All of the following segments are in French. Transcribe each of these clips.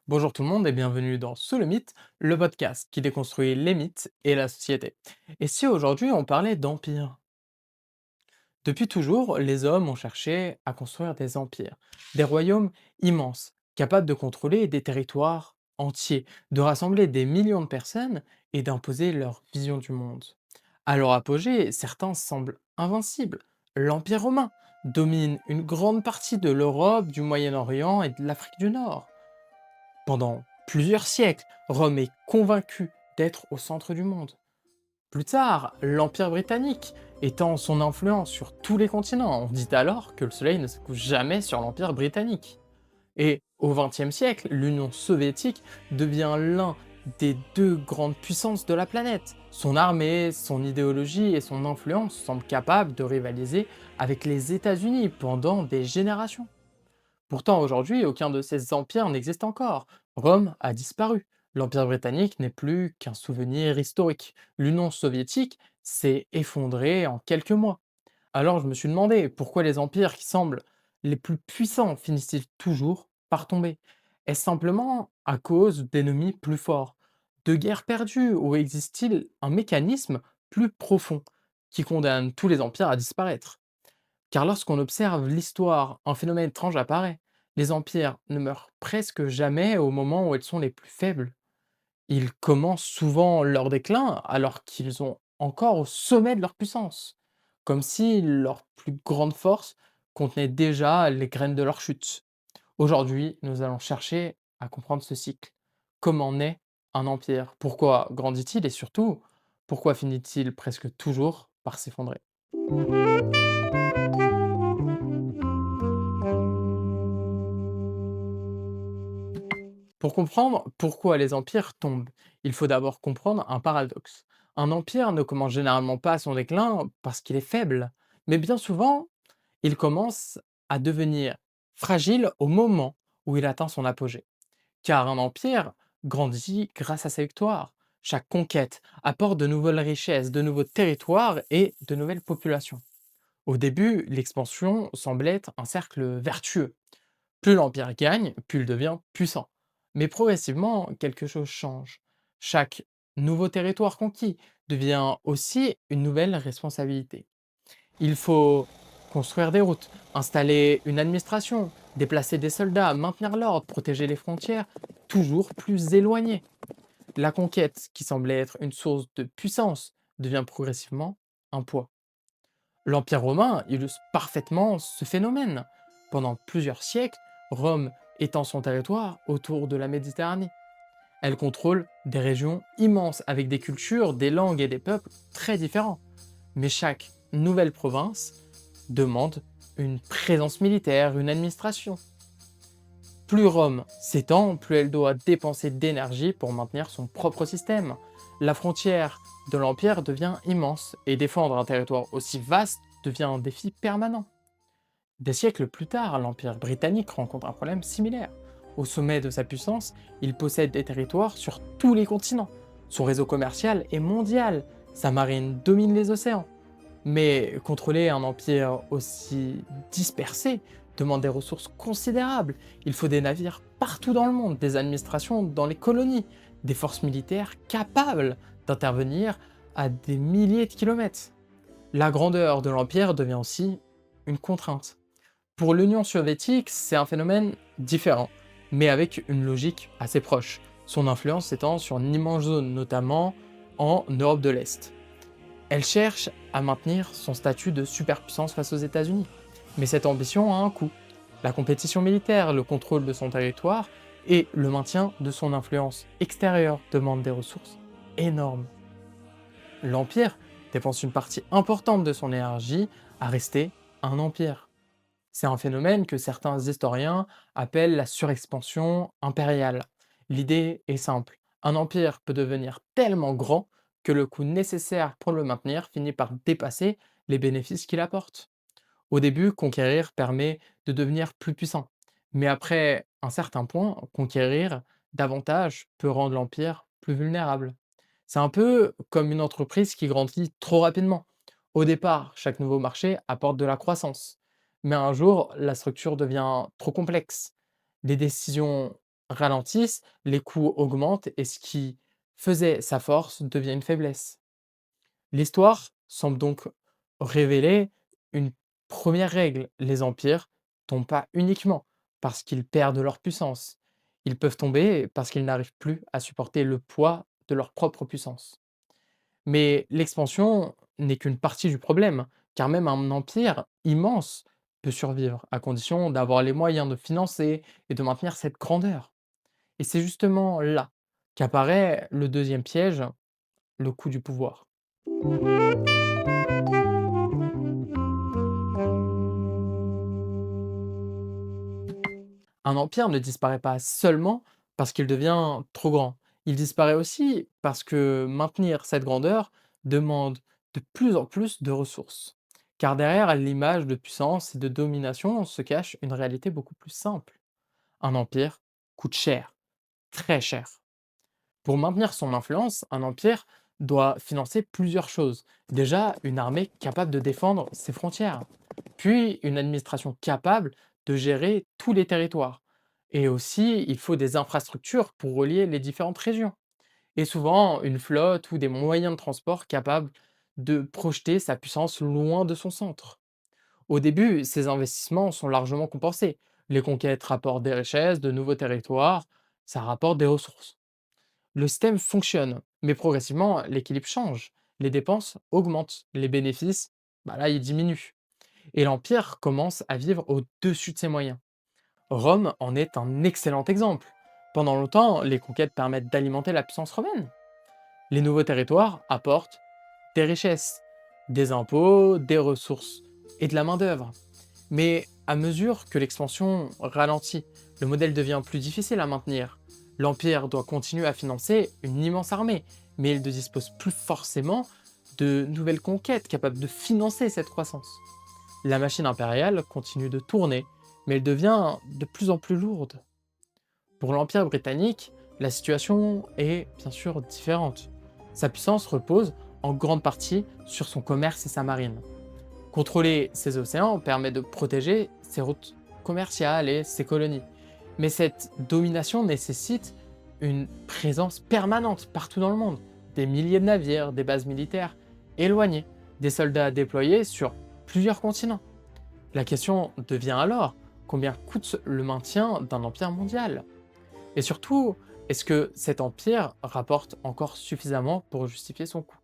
Bonjour tout le monde et bienvenue dans Sous le mythe, le podcast qui déconstruit les mythes et la société. Et si aujourd'hui on parlait d'empire? Depuis toujours, les hommes ont cherché à construire des empires, des royaumes immenses, capables de contrôler des territoires entiers, de rassembler des millions de personnes et d'imposer leur vision du monde. À leur apogée, certains semblent invincibles. L'Empire romain domine une grande partie de l'Europe, du Moyen-Orient et de l'Afrique du Nord. Pendant plusieurs siècles, Rome est convaincue d'être au centre du monde. Plus tard, l'Empire britannique étend son influence sur tous les continents. On dit alors que le soleil ne se couche jamais sur l'Empire britannique. Et au XXe siècle, l'Union soviétique devient l'un des deux grandes puissances de la planète. Son armée, son idéologie et son influence semblent capables de rivaliser avec les États-Unis pendant des générations. Pourtant, aujourd'hui, aucun de ces empires n'existe encore. Rome a disparu. L'Empire britannique n'est plus qu'un souvenir historique. L'Union soviétique s'est effondrée en quelques mois. Alors je me suis demandé pourquoi les empires qui semblent les plus puissants finissent-ils toujours par tomber? Est-ce simplement à cause d'ennemis plus forts, de guerres perdues, ou existe-t-il un mécanisme plus profond qui condamne tous les empires à disparaître? Car lorsqu'on observe l'histoire, un phénomène étrange apparaît. Les empires ne meurent presque jamais au moment où ils sont les plus faibles. Ils commencent souvent leur déclin alors qu'ils sont encore au sommet de leur puissance, comme si leur plus grande force contenait déjà les graines de leur chute. Aujourd'hui, nous allons chercher à comprendre ce cycle. Comment naît un empire? Pourquoi grandit-il? Et surtout, pourquoi finit-il presque toujours par s'effondrer? Pour comprendre pourquoi les empires tombent, il faut d'abord comprendre un paradoxe. Un empire ne commence généralement pas son déclin parce qu'il est faible, mais bien souvent, il commence à devenir fragile au moment où il atteint son apogée. Car un empire grandit grâce à ses victoires. Chaque conquête apporte de nouvelles richesses, de nouveaux territoires et de nouvelles populations. Au début, l'expansion semble être un cercle vertueux. Plus l'Empire gagne, plus il devient puissant. Mais progressivement, quelque chose change. Chaque nouveau territoire conquis devient aussi une nouvelle responsabilité. Il faut construire des routes, installer une administration, déplacer des soldats, maintenir l'ordre, protéger les frontières, toujours plus éloignées. La conquête, qui semblait être une source de puissance, devient progressivement un poids. L'Empire romain illustre parfaitement ce phénomène. Pendant plusieurs siècles, Rome étend son territoire autour de la Méditerranée. Elle contrôle des régions immenses avec des cultures, des langues et des peuples très différents. Mais chaque nouvelle province demande une présence militaire, une administration. Plus Rome s'étend, plus elle doit dépenser d'énergie pour maintenir son propre système. La frontière de l'Empire devient immense et défendre un territoire aussi vaste devient un défi permanent. Des siècles plus tard, l'Empire britannique rencontre un problème similaire. Au sommet de sa puissance, il possède des territoires sur tous les continents. Son réseau commercial est mondial, sa marine domine les océans. Mais contrôler un empire aussi dispersé demande des ressources considérables. Il faut des navires partout dans le monde, des administrations dans les colonies, des forces militaires capables d'intervenir à des milliers de kilomètres. La grandeur de l'empire devient aussi une contrainte. Pour l'Union soviétique, c'est un phénomène différent, mais avec une logique assez proche. Son influence s'étend sur une immense zone, notamment en Europe de l'Est. Elle cherche à maintenir son statut de superpuissance face aux États-Unis. Mais cette ambition a un coût. La compétition militaire, le contrôle de son territoire et le maintien de son influence extérieure demandent des ressources énormes. L'Empire dépense une partie importante de son énergie à rester un empire. C'est un phénomène que certains historiens appellent la surexpansion impériale. L'idée est simple. Un empire peut devenir tellement grand que le coût nécessaire pour le maintenir finit par dépasser les bénéfices qu'il apporte. Au début, conquérir permet de devenir plus puissant. Mais après un certain point, conquérir davantage peut rendre l'empire plus vulnérable. C'est un peu comme une entreprise qui grandit trop rapidement. Au départ, chaque nouveau marché apporte de la croissance. Mais un jour, la structure devient trop complexe. Les décisions ralentissent, les coûts augmentent et ce qui faisait sa force devient une faiblesse. L'histoire semble donc révéler une première règle. Les empires tombent pas uniquement parce qu'ils perdent leur puissance. Ils peuvent tomber parce qu'ils n'arrivent plus à supporter le poids de leur propre puissance. Mais l'expansion n'est qu'une partie du problème, car même un empire immense peut survivre, à condition d'avoir les moyens de financer et de maintenir cette grandeur. Et c'est justement là qu'apparaît le deuxième piège, le coût du pouvoir. Un empire ne disparaît pas seulement parce qu'il devient trop grand. Il disparaît aussi parce que maintenir cette grandeur demande de plus en plus de ressources. Car derrière l'image de puissance et de domination se cache une réalité beaucoup plus simple. Un empire coûte cher, très cher. Pour maintenir son influence, un empire doit financer plusieurs choses. Déjà, une armée capable de défendre ses frontières, puis une administration capable de gérer tous les territoires. Et aussi, il faut des infrastructures pour relier les différentes régions. Et souvent, une flotte ou des moyens de transport capables de projeter sa puissance loin de son centre. Au début, ces investissements sont largement compensés. Les conquêtes rapportent des richesses, de nouveaux territoires, ça rapporte des ressources. Le système fonctionne, mais progressivement, l'équilibre change. Les dépenses augmentent, les bénéfices, bah là, ils diminuent. Et l'Empire commence à vivre au-dessus de ses moyens. Rome en est un excellent exemple. Pendant longtemps, les conquêtes permettent d'alimenter la puissance romaine. Les nouveaux territoires apportent des richesses, des impôts, des ressources et de la main-d'œuvre. Mais à mesure que l'expansion ralentit, le modèle devient plus difficile à maintenir. L'Empire doit continuer à financer une immense armée, mais il ne dispose plus forcément de nouvelles conquêtes capables de financer cette croissance. La machine impériale continue de tourner, mais elle devient de plus en plus lourde. Pour l'Empire britannique, la situation est bien sûr différente. Sa puissance repose en grande partie sur son commerce et sa marine. Contrôler ces océans permet de protéger ses routes commerciales et ses colonies. Mais cette domination nécessite une présence permanente partout dans le monde. Des milliers de navires, des bases militaires éloignées, des soldats déployés sur plusieurs continents. La question devient alors, combien coûte le maintien d'un empire mondial? Et surtout, est-ce que cet empire rapporte encore suffisamment pour justifier son coût?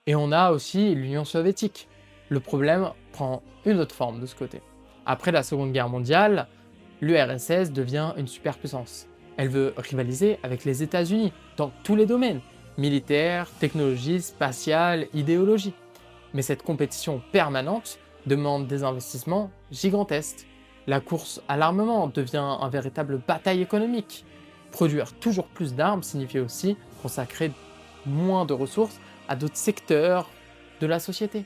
Et on a aussi l'Union soviétique. Le problème prend une autre forme de ce côté. Après la Seconde Guerre mondiale, l'URSS devient une superpuissance. Elle veut rivaliser avec les États-Unis dans tous les domaines, militaire, technologie, spatiale, idéologie. Mais cette compétition permanente demande des investissements gigantesques. La course à l'armement devient un véritable bataille économique. Produire toujours plus d'armes signifie aussi consacrer moins de ressources à d'autres secteurs de la société.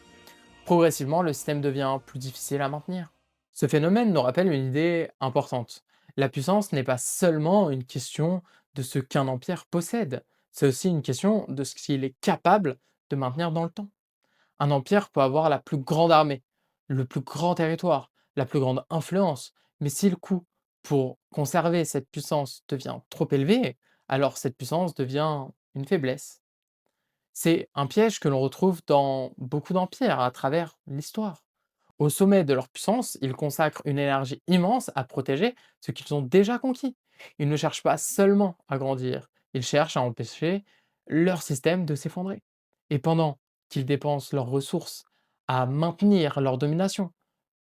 Progressivement, le système devient plus difficile à maintenir. Ce phénomène nous rappelle une idée importante. La puissance n'est pas seulement une question de ce qu'un empire possède, c'est aussi une question de ce qu'il est capable de maintenir dans le temps. Un empire peut avoir la plus grande armée, le plus grand territoire, la plus grande influence, mais si le coût pour conserver cette puissance devient trop élevé, alors cette puissance devient une faiblesse. C'est un piège que l'on retrouve dans beaucoup d'empires à travers l'histoire. Au sommet de leur puissance, ils consacrent une énergie immense à protéger ce qu'ils ont déjà conquis. Ils ne cherchent pas seulement à grandir, ils cherchent à empêcher leur système de s'effondrer. Et pendant qu'ils dépensent leurs ressources à maintenir leur domination,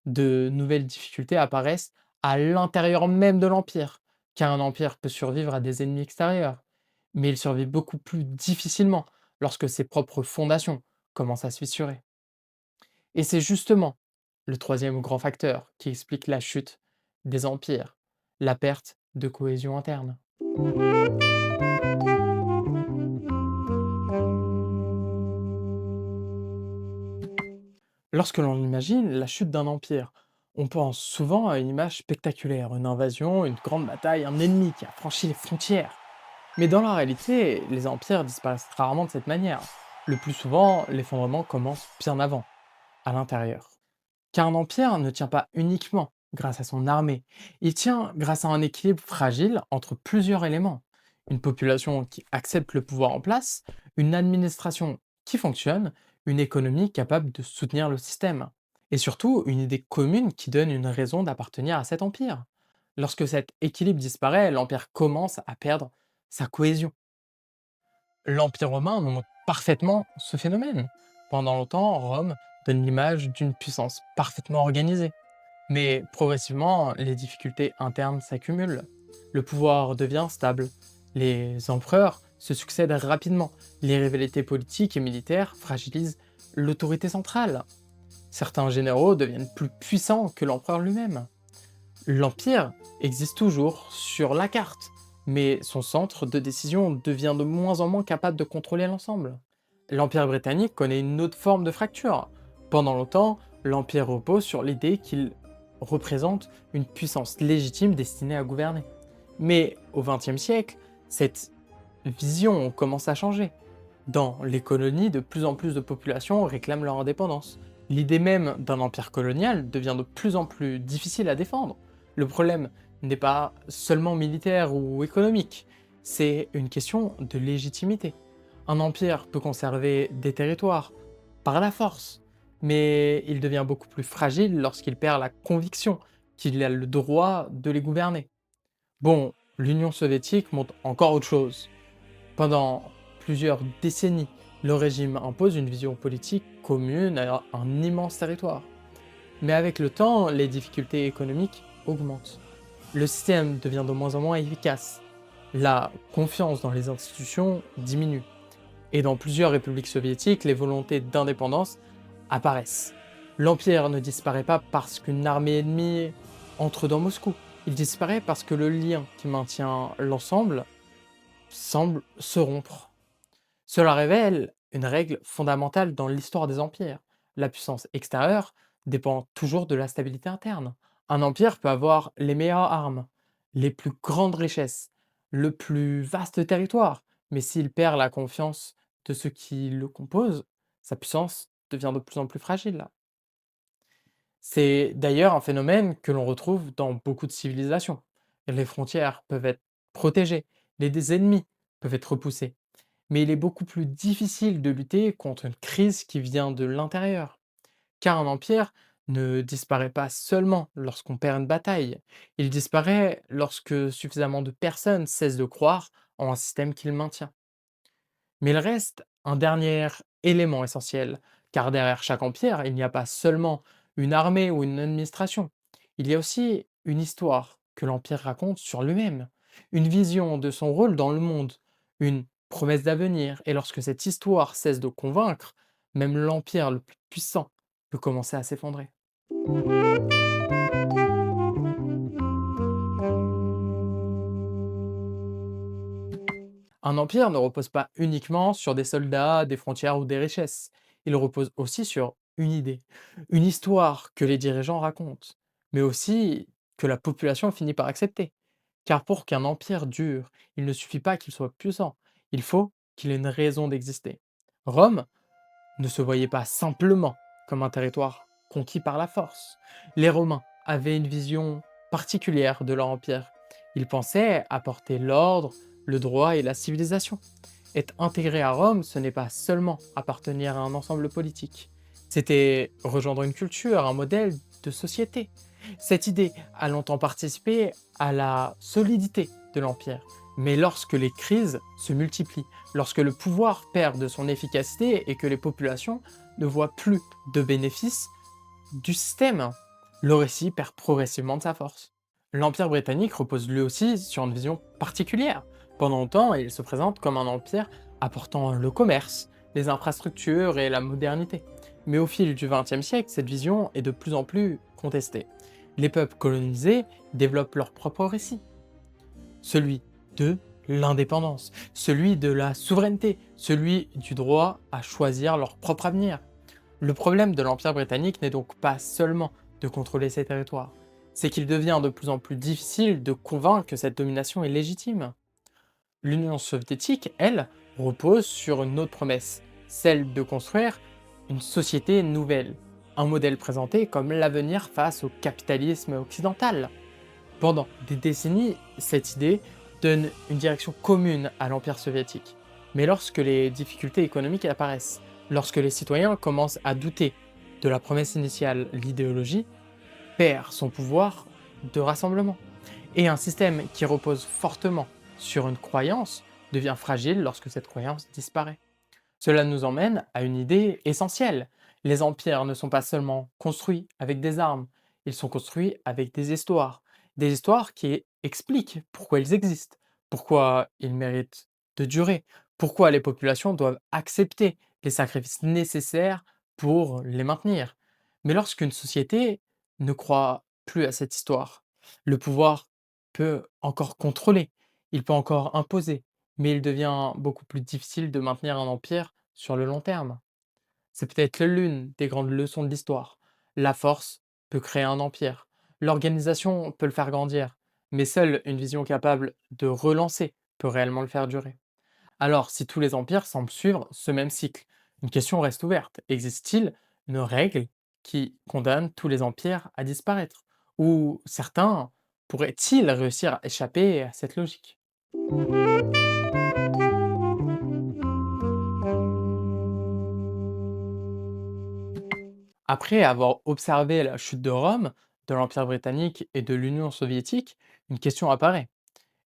de nouvelles difficultés apparaissent à l'intérieur même de l'empire, car un empire peut survivre à des ennemis extérieurs, mais il survit beaucoup plus difficilement lorsque ses propres fondations commencent à se fissurer. Et c'est justement le troisième grand facteur qui explique la chute des empires, la perte de cohésion interne. Lorsque l'on imagine la chute d'un empire, on pense souvent à une image spectaculaire, une invasion, une grande bataille, un ennemi qui a franchi les frontières. Mais dans la réalité, les empires disparaissent rarement de cette manière. Le plus souvent, l'effondrement commence bien avant, à l'intérieur. Car un empire ne tient pas uniquement grâce à son armée. Il tient grâce à un équilibre fragile entre plusieurs éléments. Une population qui accepte le pouvoir en place, une administration qui fonctionne, une économie capable de soutenir le système. Et surtout, une idée commune qui donne une raison d'appartenir à cet empire. Lorsque cet équilibre disparaît, l'empire commence à perdre sa cohésion. L'Empire romain montre parfaitement ce phénomène. Pendant longtemps, Rome donne l'image d'une puissance parfaitement organisée. Mais progressivement, les difficultés internes s'accumulent. Le pouvoir devient stable. Les empereurs se succèdent rapidement. Les rivalités politiques et militaires fragilisent l'autorité centrale. Certains généraux deviennent plus puissants que l'empereur lui-même. L'Empire existe toujours sur la carte, mais son centre de décision devient de moins en moins capable de contrôler l'ensemble. L'Empire britannique connaît une autre forme de fracture. Pendant longtemps, l'Empire repose sur l'idée qu'il représente une puissance légitime destinée à gouverner. Mais au XXe siècle, cette vision commence à changer. Dans les colonies, de plus en plus de populations réclament leur indépendance. L'idée même d'un empire colonial devient de plus en plus difficile à défendre. Le problème n'est pas seulement militaire ou économique, c'est une question de légitimité. Un empire peut conserver des territoires par la force, mais il devient beaucoup plus fragile lorsqu'il perd la conviction qu'il a le droit de les gouverner. Bon, l'Union soviétique montre encore autre chose. Pendant plusieurs décennies, le régime impose une vision politique commune à un immense territoire. Mais avec le temps, les difficultés économiques augmentent. Le système devient de moins en moins efficace. La confiance dans les institutions diminue. Et dans plusieurs républiques soviétiques, les volontés d'indépendance apparaissent. L'empire ne disparaît pas parce qu'une armée ennemie entre dans Moscou. Il disparaît parce que le lien qui maintient l'ensemble semble se rompre. Cela révèle une règle fondamentale dans l'histoire des empires. La puissance extérieure dépend toujours de la stabilité interne. Un empire peut avoir les meilleures armes, les plus grandes richesses, le plus vaste territoire, mais s'il perd la confiance de ceux qui le composent, sa puissance devient de plus en plus fragile. C'est d'ailleurs un phénomène que l'on retrouve dans beaucoup de civilisations. Les frontières peuvent être protégées, les ennemis peuvent être repoussés, mais il est beaucoup plus difficile de lutter contre une crise qui vient de l'intérieur. Car un empire ne disparaît pas seulement lorsqu'on perd une bataille, il disparaît lorsque suffisamment de personnes cessent de croire en un système qu'il maintient. Mais il reste un dernier élément essentiel, car derrière chaque empire, il n'y a pas seulement une armée ou une administration, il y a aussi une histoire que l'empire raconte sur lui-même, une vision de son rôle dans le monde, une promesse d'avenir, et lorsque cette histoire cesse de convaincre, même l'empire le plus puissant peut commencer à s'effondrer. Un empire ne repose pas uniquement sur des soldats, des frontières ou des richesses. Il repose aussi sur une idée, une histoire que les dirigeants racontent, mais aussi que la population finit par accepter. Car pour qu'un empire dure, il ne suffit pas qu'il soit puissant, il faut qu'il ait une raison d'exister. Rome ne se voyait pas simplement comme un territoire conquis par la force. Les Romains avaient une vision particulière de leur empire. Ils pensaient apporter l'ordre, le droit et la civilisation. Être intégré à Rome, ce n'est pas seulement appartenir à un ensemble politique. C'était rejoindre une culture, un modèle de société. Cette idée a longtemps participé à la solidité de l'Empire. Mais lorsque les crises se multiplient, lorsque le pouvoir perd de son efficacité et que les populations ne voient plus de bénéfices du système, le récit perd progressivement de sa force. L'Empire britannique repose lui aussi sur une vision particulière. Pendant longtemps, il se présente comme un empire apportant le commerce, les infrastructures et la modernité. Mais au fil du XXe siècle, cette vision est de plus en plus contestée. Les peuples colonisés développent leur propre récit, celui de l'indépendance, celui de la souveraineté, celui du droit à choisir leur propre avenir. Le problème de l'Empire britannique n'est donc pas seulement de contrôler ses territoires, c'est qu'il devient de plus en plus difficile de convaincre que cette domination est légitime. L'Union soviétique, elle, repose sur une autre promesse, celle de construire une société nouvelle, un modèle présenté comme l'avenir face au capitalisme occidental. Pendant des décennies, cette idée donne une direction commune à l'Empire soviétique. Mais lorsque les difficultés économiques apparaissent, lorsque les citoyens commencent à douter de la promesse initiale, l'idéologie perd son pouvoir de rassemblement. Et un système qui repose fortement sur une croyance devient fragile lorsque cette croyance disparaît. Cela nous emmène à une idée essentielle. Les empires ne sont pas seulement construits avec des armes, ils sont construits avec des histoires. Des histoires qui expliquent pourquoi ils existent, pourquoi ils méritent de durer, pourquoi les populations doivent accepter les sacrifices nécessaires pour les maintenir. Mais lorsqu'une société ne croit plus à cette histoire, le pouvoir peut encore contrôler, il peut encore imposer, mais il devient beaucoup plus difficile de maintenir un empire sur le long terme. C'est peut-être l'une des grandes leçons de l'histoire. La force peut créer un empire, l'organisation peut le faire grandir, mais seule une vision capable de relancer peut réellement le faire durer. Alors, si tous les empires semblent suivre ce même cycle, une question reste ouverte. Existe-t-il une règle qui condamne tous les empires à disparaître? Ou certains pourraient-ils réussir à échapper à cette logique? Après avoir observé la chute de Rome, de l'Empire britannique et de l'Union soviétique, une question apparaît.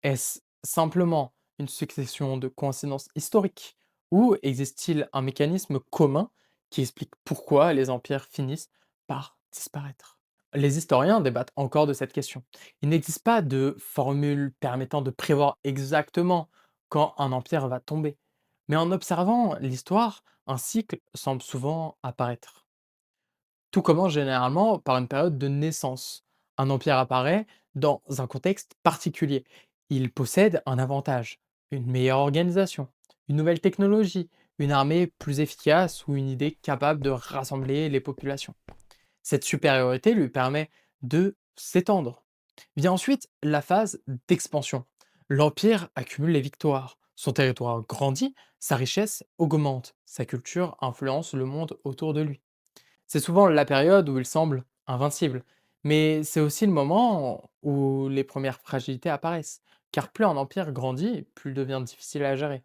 Est-ce simplement une succession de coïncidences historiques ou existe-t-il un mécanisme commun qui explique pourquoi les empires finissent par disparaître? Les historiens débattent encore de cette question. Il n'existe pas de formule permettant de prévoir exactement quand un empire va tomber. Mais en observant l'histoire, un cycle semble souvent apparaître. Tout commence généralement par une période de naissance. Un empire apparaît dans un contexte particulier. Il possède un avantage, une meilleure organisation, une nouvelle technologie, une armée plus efficace ou une idée capable de rassembler les populations. Cette supériorité lui permet de s'étendre. Vient ensuite la phase d'expansion. L'empire accumule les victoires, son territoire grandit, sa richesse augmente, sa culture influence le monde autour de lui. C'est souvent la période où il semble invincible, mais c'est aussi le moment où les premières fragilités apparaissent, car plus un empire grandit, plus il devient difficile à gérer.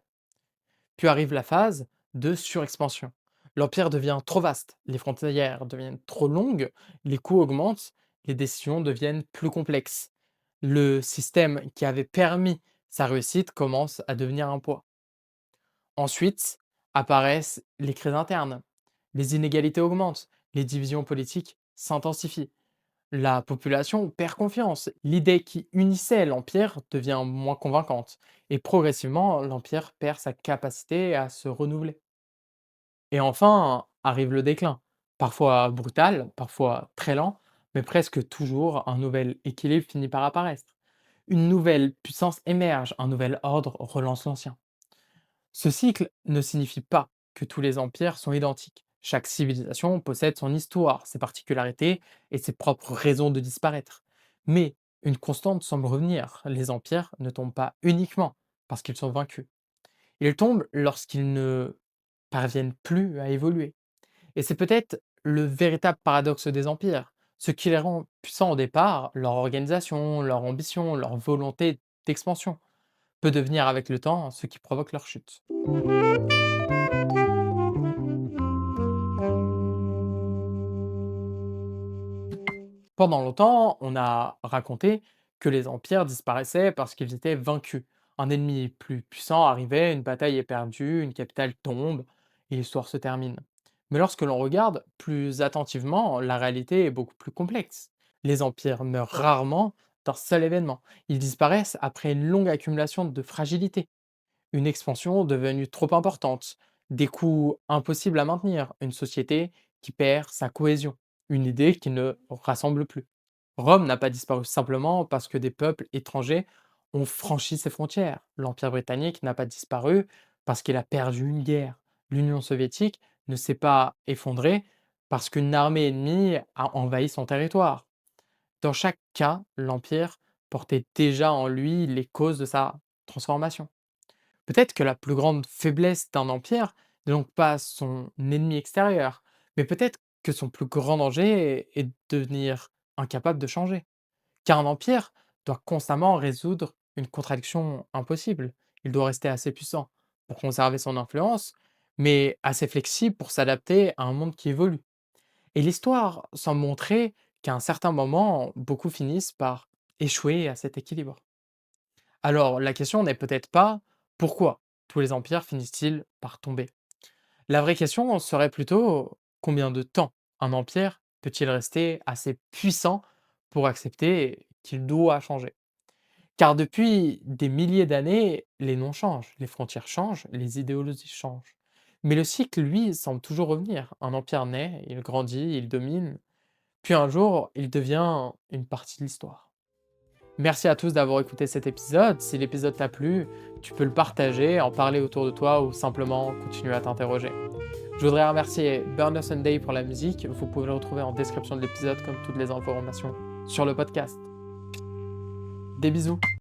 Puis arrive la phase de surexpansion. L'empire devient trop vaste, les frontières deviennent trop longues, les coûts augmentent, les décisions deviennent plus complexes. Le système qui avait permis sa réussite commence à devenir un poids. Ensuite apparaissent les crises internes. Les inégalités augmentent, les divisions politiques s'intensifient. La population perd confiance. L'idée qui unissait l'Empire devient moins convaincante. Et progressivement, l'Empire perd sa capacité à se renouveler. Et enfin arrive le déclin. Parfois brutal, parfois très lent, mais presque toujours un nouvel équilibre finit par apparaître. Une nouvelle puissance émerge, un nouvel ordre relance l'ancien. Ce cycle ne signifie pas que tous les empires sont identiques. Chaque civilisation possède son histoire, ses particularités et ses propres raisons de disparaître. Mais une constante semble revenir, les empires ne tombent pas uniquement parce qu'ils sont vaincus. Ils tombent lorsqu'ils ne parviennent plus à évoluer. Et c'est peut-être le véritable paradoxe des empires. Ce qui les rend puissants au départ, leur organisation, leur ambition, leur volonté d'expansion, peut devenir avec le temps ce qui provoque leur chute. Pendant longtemps, on a raconté que les empires disparaissaient parce qu'ils étaient vaincus. Un ennemi plus puissant arrivait, une bataille est perdue, une capitale tombe, et l'histoire se termine. Mais lorsque l'on regarde plus attentivement, la réalité est beaucoup plus complexe. Les empires meurent rarement d'un seul événement. Ils disparaissent après une longue accumulation de fragilité. Une expansion devenue trop importante, des coûts impossibles à maintenir, une société qui perd sa cohésion, une idée qui ne rassemble plus. Rome n'a pas disparu simplement parce que des peuples étrangers ont franchi ses frontières. L'Empire britannique n'a pas disparu parce qu'il a perdu une guerre. L'Union soviétique ne s'est pas effondrée parce qu'une armée ennemie a envahi son territoire. Dans chaque cas, l'Empire portait déjà en lui les causes de sa transformation. Peut-être que la plus grande faiblesse d'un empire n'est donc pas son ennemi extérieur, mais peut-être que son plus grand danger est de devenir incapable de changer. Car un empire doit constamment résoudre une contradiction impossible. Il doit rester assez puissant pour conserver son influence, mais assez flexible pour s'adapter à un monde qui évolue. Et l'histoire semble montrer qu'à un certain moment, beaucoup finissent par échouer à cet équilibre. Alors, la question n'est peut-être pas pourquoi tous les empires finissent-ils par tomber. La vraie question serait plutôt combien de temps un empire peut-il rester assez puissant pour accepter qu'il doit changer. Car depuis des milliers d'années, les noms changent, les frontières changent, les idéologies changent. Mais le cycle, lui, semble toujours revenir. Un empire naît, il grandit, il domine, puis un jour, il devient une partie de l'histoire. Merci à tous d'avoir écouté cet épisode. Si l'épisode t'a plu, tu peux le partager, en parler autour de toi ou simplement continuer à t'interroger. Je voudrais remercier Burner Sunday pour la musique. Vous pouvez le retrouver en description de l'épisode comme toutes les informations sur le podcast. Des bisous.